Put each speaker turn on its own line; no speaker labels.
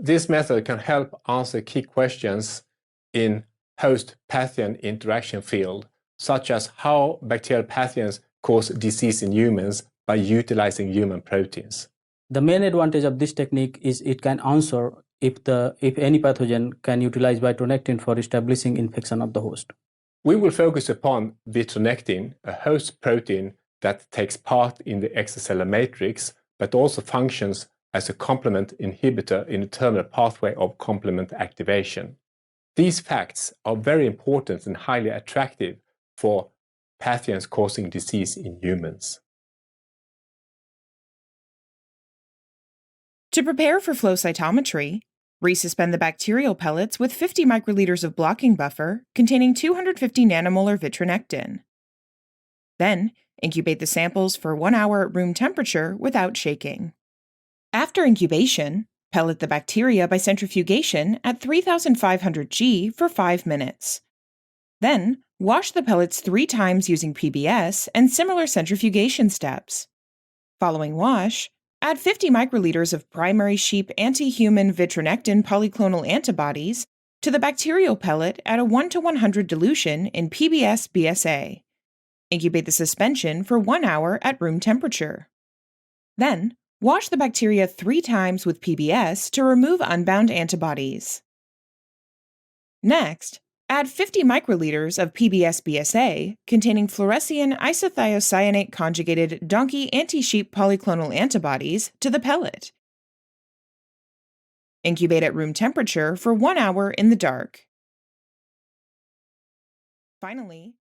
this method can help answer key questions in host-pathogen interaction field, such as how bacterial pathogens cause disease in humans by utilizing human proteins.
The main advantage of this technique is it can answer if any pathogen can utilize Vitronectin for establishing infection of the host.
We will focus upon Vitronectin, a host protein that takes part in the extracellular matrix, but also functions as a complement inhibitor in the terminal pathway of complement activation. These facts are very important and highly attractive for pathogens causing disease in humans.
To prepare for flow cytometry, resuspend the bacterial pellets with 50 microliters of blocking buffer containing 250 nanomolar Vitronectin. Then, incubate the samples for 1 hour at room temperature without shaking. After incubation, pellet the bacteria by centrifugation at 3500 G for 5 minutes. Then, wash the pellets 3 times using PBS and similar centrifugation steps. Following wash, add 50 microliters of primary sheep anti-human Vitronectin polyclonal antibodies to the bacterial pellet at a 1:100 dilution in PBS-BSA. Incubate the suspension for 1 hour at room temperature. Then, wash the bacteria 3 times with PBS to remove unbound antibodies. Next, add 50 microliters of PBS-BSA containing fluorescein isothiocyanate conjugated donkey anti-sheep polyclonal antibodies to the pellet. Incubate at room temperature for 1 hour in the dark. Finally,